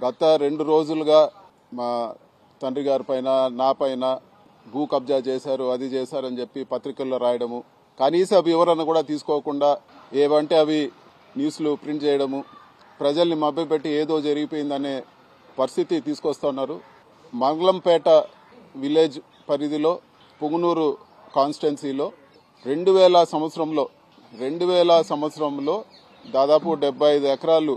గత 2 రోజులుగా మా తండ్రి గారి పైన నా పైన భూ కబ్జా చేశారు, అది చేశారని చెప్పి పత్రికల్లో రాయడము, కనీస వివరణ కూడా తీసుకోకుండా ఏవంటే అవి న్యూస్లు ప్రింట్ చేయడము, ప్రజల్ని మభ్యపెట్టి ఏదో జరిగిపోయిందనే పరిస్థితి తీసుకొస్తున్నారు. మంగళంపేట విలేజ్ పరిధిలో పుంగనూరు కాన్స్టిట్యున్సీలో 2000 సంవత్సరంలో దాదాపు 75 ఎకరాలు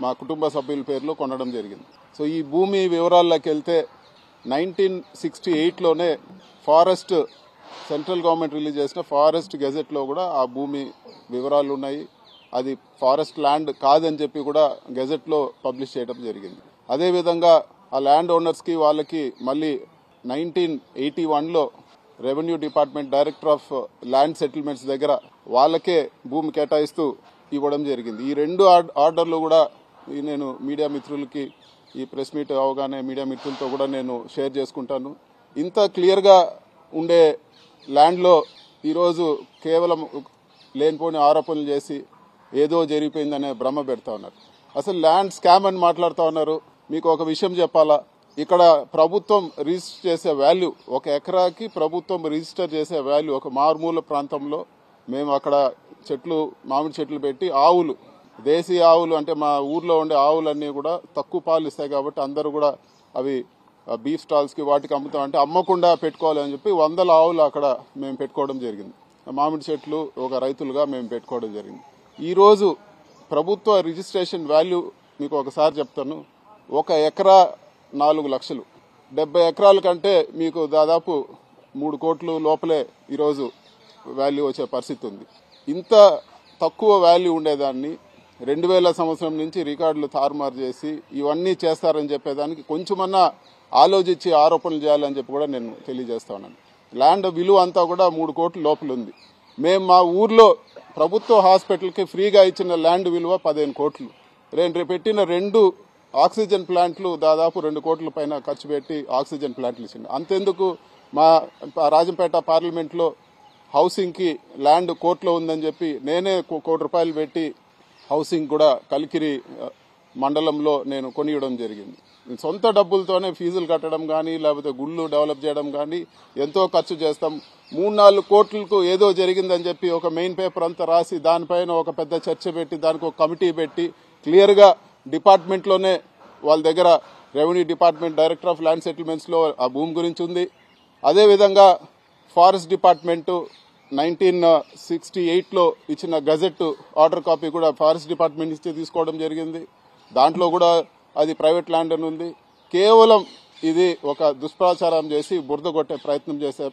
మా కుటుంబ సభ్యుల పేర్లో కొనడం జరిగింది. సో ఈ భూమి వివరాల్లోకి వెళ్తే 1968లోనే ఫారెస్ట్ సెంట్రల్ గవర్నమెంట్ రిలీజ్ చేసిన ఫారెస్ట్ గెజెట్లో కూడా ఆ భూమి వివరాలు ఉన్నాయి. అది ఫారెస్ట్ ల్యాండ్ కాదని చెప్పి కూడా గెజెట్లో పబ్లిష్ చేయడం జరిగింది. అదేవిధంగా ఆ ల్యాండ్ ఓనర్స్కి వాళ్ళకి మళ్ళీ 1981లో revenue department director of land settlements దగ్గర వాళ్ళకే భూమి కేటాయిస్తూ ఇవ్వడం జరిగింది. ఈ 2 ఆర్డర్లు కూడా నేను మీడియా మిత్రులకి ఈ ప్రెస్ మీట్ అవగానే మీడియా మిత్రులతో కూడా నేను షేర్ చేసుకుంటాను. ఇంత క్లియర్గా ఉండే ల్యాండ్లో ఈరోజు కేవలం లేనిపోని ఆరోపణలు చేసి ఏదో జరిగిపోయిందనే భ్రమ పెడతా ఉన్నారు. అసలు ల్యాండ్ స్కామ్ అని మాట్లాడుతూ ఉన్నారు. మీకు ఒక విషయం చెప్పాలా, ఇక్కడ ప్రభుత్వం రిజిస్టర్ చేసే వాల్యూ, 1 ఎకరాకి ప్రభుత్వం రిజిస్టర్ చేసే వాల్యూ, ఒక మారుమూల ప్రాంతంలో మేము అక్కడ చెట్లు, మామిడి చెట్లు పెట్టి ఆవులు, దేశీ ఆవులు అంటే మా ఊర్లో ఉండే ఆవులన్నీ కూడా తక్కువ పాలు ఇస్తాయి కాబట్టి అందరూ కూడా అవి బీఫ్ స్టాల్స్కి వాటికి అమ్ముతాం అంటే అమ్మకుండా పెట్టుకోవాలని చెప్పి 100 ఆవులు అక్కడ మేము పెట్టుకోవడం జరిగింది. మామిడి చెట్లు ఒక రైతులుగా మేము పెట్టుకోవడం జరిగింది. ఈరోజు ప్రభుత్వ రిజిస్ట్రేషన్ వాల్యూ మీకు ఒకసారి చెప్తాను. 1 ఎకరా 4 లక్షలు, 70 ఎకరాల కంటే మీకు దాదాపు 3 కోట్ల లోపలే ఈరోజు వాల్యూ వచ్చే పరిస్థితి ఉంది. ఇంత తక్కువ వాల్యూ ఉండేదాన్ని 2000 సంవత్సరం నుంచి రికార్డులు తారుమారు చేసి ఇవన్నీ చేస్తారని చెప్పేదానికి కొంచెమన్నా ఆలోచించి ఆరోపణలు చేయాలని చెప్పి కూడా నేను తెలియజేస్తా ఉన్నాను. ల్యాండ్ విలువ అంతా కూడా 3 కోట్ల లోపల ఉంది. మేము మా ఊర్లో ప్రభుత్వ హాస్పిటల్కి ఫ్రీగా ఇచ్చిన ల్యాండ్ విలువ 15 కోట్లు. రేపు పెట్టిన 2 ఆక్సిజన్ ప్లాంట్లు దాదాపు 2 కోట్ల పైన ఖర్చు పెట్టి ఆక్సిజన్ ప్లాంట్లు ఇచ్చింది. అంతెందుకు మా రాజంపేట పార్లమెంట్లో హౌసింగ్కి ల్యాండ్ కోర్టులో ఉందని చెప్పి నేనే ₹1 కోటి పెట్టి హౌసింగ్ కూడా కలికిరి మండలంలో నేను కొనియడం జరిగింది. సొంత డబ్బులతోనే ఫీజులు కట్టడం కానీ లేకపోతే గుళ్ళు డెవలప్ చేయడం కానీ ఎంతో ఖర్చు చేస్తాం. 3-4 కోట్లకు ఏదో జరిగిందని చెప్పి ఒక మెయిన్ పేపర్ అంతా రాసి దానిపైన ఒక పెద్ద చర్చ పెట్టి దానికి ఒక కమిటీ పెట్టి క్లియర్గా డిపార్ట్మెంట్లోనే వాళ్ళ దగ్గర revenue department director of land సెటిల్మెంట్స్లో ఆ భూమి గురించి ఉంది. అదేవిధంగా ఫారెస్ట్ డిపార్ట్మెంటు 1968లో ఇచ్చిన గజెట్ ఆర్డర్ కాపీ కూడా ఫారెస్ట్ డిపార్ట్మెంట్ నుంచి తీసుకోవడం జరిగింది. దాంట్లో కూడా అది ప్రైవేట్ ల్యాండ్ అని ఉంది. కేవలం ఇది ఒక దుష్ప్రచారం చేసి బురద కొట్టే ప్రయత్నం చేసే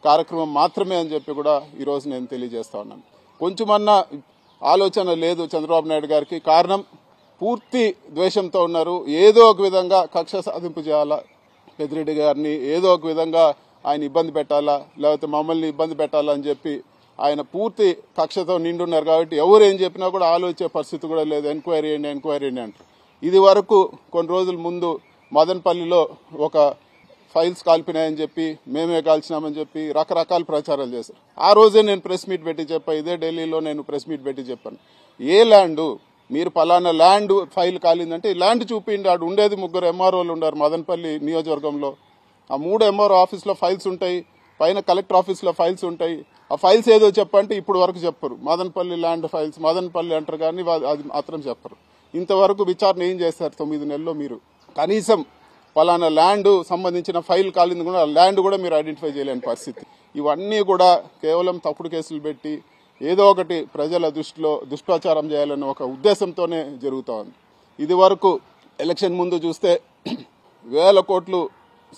కార్యక్రమం మాత్రమే అని చెప్పి కూడా ఈరోజు నేను తెలియజేస్తా ఉన్నాను. కొంచెమన్నా ఆలోచన లేదు చంద్రబాబు నాయుడు గారికి. కారణం పూర్తి ద్వేషంతో ఉన్నారు. ఏదో ఒక విధంగా కక్ష సాధింపు చేయాలా, పెద్దిరెడ్డి గారిని ఏదో ఒక విధంగా ఆయన ఇబ్బంది పెట్టాలా లేకపోతే మమ్మల్ని ఇబ్బంది పెట్టాలా అని చెప్పి ఆయన పూర్తి కక్షతో నిండున్నారు. కాబట్టి ఎవరు ఏం చెప్పినా కూడా ఆలోచించే పరిస్థితి కూడా లేదు. ఎంక్వైరీ అంటారు. ఇది వరకు కొన్ని రోజుల ముందు మదనపల్లిలో ఒక ఫైల్స్ కాల్పినాయని చెప్పి మేమే కాల్చినామని చెప్పి రకరకాల ప్రచారాలు చేశారు. ఆ రోజే నేను ప్రెస్ మీట్ పెట్టి చెప్పాను. ఇదే ఢిల్లీలో నేను ప్రెస్ మీట్ పెట్టి చెప్పాను, ఏ ల్యాండ్ మీరు పలానా ల్యాండ్ ఫైల్ కాలిందంటే ల్యాండ్ చూపిండి. ఆడు ఉండేది 3 ఎంఆర్ఓలు ఉన్నారు మదనపల్లి నియోజకవర్గంలో. ఆ 3 ఎంఆర్ఓ ఆఫీస్లో ఫైల్స్ ఉంటాయి, పైన కలెక్టర్ ఆఫీస్లో ఫైల్స్ ఉంటాయి. ఆ ఫైల్స్ ఏదో చెప్పంటే ఇప్పుడు వరకు చెప్పరు. మదనపల్లి ల్యాండ్ ఫైల్స్ మదనపల్లి అంటారు కానీ అది మాత్రం చెప్పరు. ఇంతవరకు విచారణ ఏం చేస్తారు 9 నెలల్లో? మీరు కనీసం పలానా ల్యాండ్ సంబంధించిన ఫైల్ కాలింది కూడా ల్యాండ్ కూడా మీరు ఐడెంటిఫై చేయలేని పరిస్థితి. ఇవన్నీ కూడా కేవలం తప్పుడు కేసులు పెట్టి ఏదో ఒకటి ప్రజల దృష్టిలో దుష్ప్రచారం చేయాలన్న ఒక ఉద్దేశంతోనే జరుగుతూ ఉంది. ఇది వరకు ఎలక్షన్ ముందు చూస్తే 1000 కోట్లు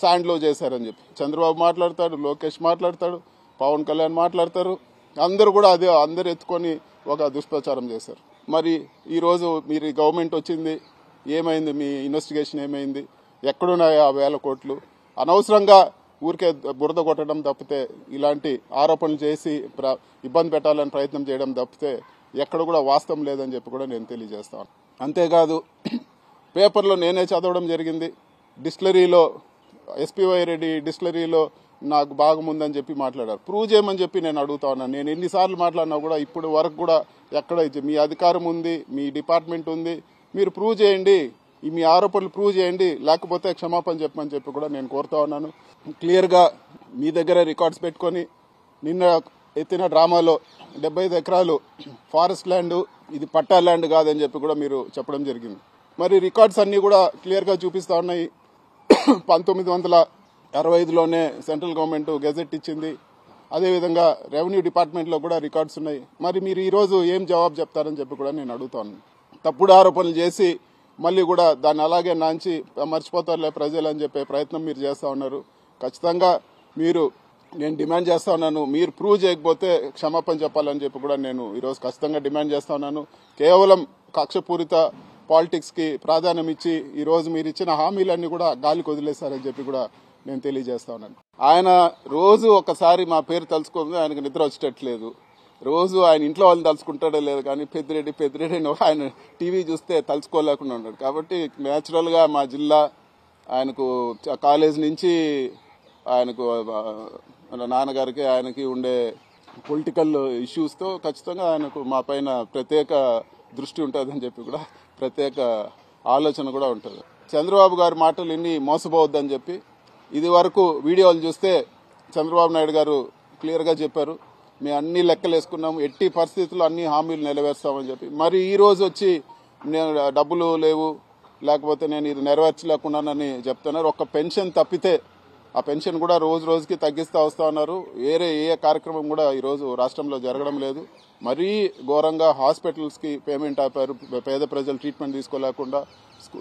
శాండ్లో చేశారని చెప్పి చంద్రబాబు మాట్లాడతాడు, లోకేష్ మాట్లాడతాడు, పవన్ కళ్యాణ్ మాట్లాడతారు. అందరూ కూడా అదే అందరు ఎత్తుకొని ఒక దుష్ప్రచారం చేశారు. మరి ఈరోజు మీరు గవర్నమెంట్ వచ్చింది, ఏమైంది? మీ ఇన్వెస్టిగేషన్ ఏమైంది? ఎక్కడున్నాయి ఆ 1000 కోట్లు? అనవసరంగా ఊరికే బురద కొట్టడం తప్పితే, ఇలాంటి ఆరోపణలు చేసి ఇబ్బంది పెట్టాలని ప్రయత్నం చేయడం తప్పితే ఎక్కడ కూడా వాస్తవం లేదని చెప్పి కూడా నేను తెలియజేస్తాను. అంతేకాదు పేపర్లో నేనే చదవడం జరిగింది, డిస్టిలరీలో ఎస్పీవై రెడ్డి డిస్టిలరీలో నాకు భాగం ఉందని చెప్పి మాట్లాడారు. ప్రూవ్ చేయమని చెప్పి నేను అడుగుతా ఉన్నాను. నేను ఎన్నిసార్లు మాట్లాడినా కూడా ఇప్పుడు వరకు కూడా ఎక్కడ మీ అధికారం ఉంది, మీ డిపార్ట్మెంట్ ఉంది, మీరు ప్రూవ్ చేయండి. మీ ఆరోపణలు ప్రూవ్ చేయండి, లేకపోతే క్షమాపణ చెప్పమని చెప్పి కూడా నేను కోరుతా ఉన్నాను. క్లియర్గా మీ దగ్గర రికార్డ్స్ పెట్టుకొని నిన్న ఎత్తిన డ్రామాలో 75 ఎకరాలు ఫారెస్ట్ ల్యాండ్, ఇది పట్టా ల్యాండ్ కాదని చెప్పి కూడా మీరు చెప్పడం జరిగింది. మరి రికార్డ్స్ అన్నీ కూడా క్లియర్గా చూపిస్తా ఉన్నాయి. 1965లోనే సెంట్రల్ గవర్నమెంట్ గెజెట్ ఇచ్చింది. అదేవిధంగా రెవెన్యూ డిపార్ట్మెంట్లో కూడా రికార్డ్స్ ఉన్నాయి. మరి మీరు ఈరోజు ఏం జవాబు చెప్తారని చెప్పి కూడా నేను అడుగుతాను. తప్పుడు ఆరోపణలు చేసి మళ్ళీ కూడా దాన్ని అలాగే నాంచి మర్చిపోతారులే ప్రజలు అని చెప్పే ప్రయత్నం మీరు చేస్తూ ఉన్నారు. ఖచ్చితంగా నేను డిమాండ్ చేస్తా ఉన్నాను, మీరు ప్రూవ్ చేయకపోతే క్షమాపణ చెప్పాలని చెప్పి కూడా నేను ఈరోజు ఖచ్చితంగా డిమాండ్ చేస్తా ఉన్నాను. కేవలం కక్షపూరిత పాలిటిక్స్కి ప్రాధాన్యం ఇచ్చి ఈరోజు మీరు ఇచ్చిన హామీలన్నీ కూడా గాలికి వదిలేస్తారని చెప్పి కూడా నేను తెలియజేస్తా ఉన్నాను. ఆయన రోజు ఒకసారి మా పేరు తలుచుకోగా ఆయనకు నిద్ర వచ్చేటట్లేదు. రోజు ఆయన ఇంట్లో వాళ్ళని తలుచుకుంటాడో లేదు, కానీ పెద్దిరెడ్డి అని ఆయన టీవీ చూస్తే తలుచుకోలేకుండా ఉన్నాడు. కాబట్టి న్యాచురల్గా మా జిల్లా ఆయనకు కాలేజ్ నుంచి ఆయనకు నాన్నగారికి ఆయనకి ఉండే పొలిటికల్ ఇష్యూస్తో ఖచ్చితంగా ఆయనకు మా పైన ప్రత్యేక దృష్టి ఉంటుందని చెప్పి కూడా ప్రత్యేక ఆలోచన కూడా ఉంటుంది. చంద్రబాబు గారి మాటలు ఇన్ని మోసపోవద్దని చెప్పి ఇది వరకు వీడియోలు చూస్తే చంద్రబాబు నాయుడు గారు క్లియర్గా చెప్పారు, మేము అన్ని లెక్కలు వేసుకున్నాము, ఎట్టి పరిస్థితుల్లో అన్ని హామీలు నెరవేర్స్తామని చెప్పి. మరి ఈ రోజు వచ్చి నేను డబ్బులు లేవు, లేకపోతే నేను ఇది నెరవేర్చలేకున్నానని చెప్తున్నారు. ఒక్క పెన్షన్ తప్పితే ఆ పెన్షన్ కూడా రోజు రోజుకి తగ్గిస్తూ వస్తూ ఉన్నారు. వేరే ఏ కార్యక్రమం కూడా ఈరోజు రాష్ట్రంలో జరగడం లేదు. మరీ ఘోరంగా హాస్పిటల్స్కి పేమెంట్ ఆపారు, పేద ప్రజలు ట్రీట్మెంట్ తీసుకోలేకుండా.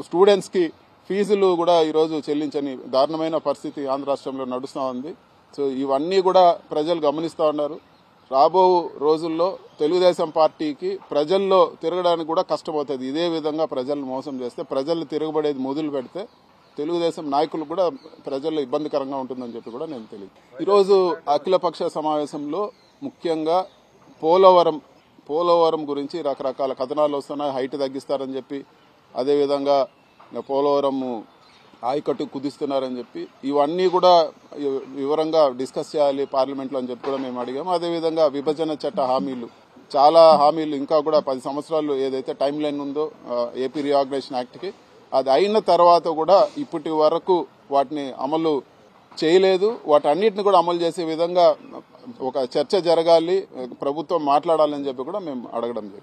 స్టూడెంట్స్కి ఫీజులు కూడా ఈరోజు చెల్లించని దారుణమైన పరిస్థితి ఆంధ్ర రాష్ట్రంలో నడుస్తూ ఉంది. సో ఇవన్నీ కూడా ప్రజలు గమనిస్తూ ఉన్నారు. రాబో రోజుల్లో తెలుగుదేశం పార్టీకి ప్రజల్లో తిరగడానికి కూడా కష్టమవుతుంది. ఇదే విధంగా ప్రజలను మోసం చేస్తే, ప్రజలు తిరగబడేది మొదలు పెడితే తెలుగుదేశం నాయకులు కూడా ప్రజల్లో ఇబ్బందికరంగా ఉంటుందని చెప్పి కూడా నేను తెలియదు. ఈరోజు అఖిలపక్ష సమావేశంలో ముఖ్యంగా పోలవరం గురించి రకరకాల కథనాలు వస్తున్నాయి. హైట్ తగ్గిస్తారని చెప్పి, అదేవిధంగా పోలవరం ఆయకట్టు కుదిస్తున్నారని చెప్పి, ఇవన్నీ కూడా వివరంగా డిస్కస్ చేయాలి పార్లమెంట్లో అని చెప్పి కూడా మేము అడిగాము. అదేవిధంగా విభజన చట్ట హామీలు, చాలా హామీలు ఇంకా కూడా 10 సంవత్సరాలు ఏదైతే టైం లైన్ ఉందో ఏపీ రీఆర్గనైజేషన్ యాక్ట్కి, అది అయిన తర్వాత కూడా ఇప్పటి వరకు వాటిని అమలు చేయలేదు. వాటన్నిటిని కూడా అమలు చేసే విధంగా ఒక చర్చ జరగాలి, ప్రభుత్వం మాట్లాడాలని చెప్పి కూడా మేము అడగడం జరిగింది.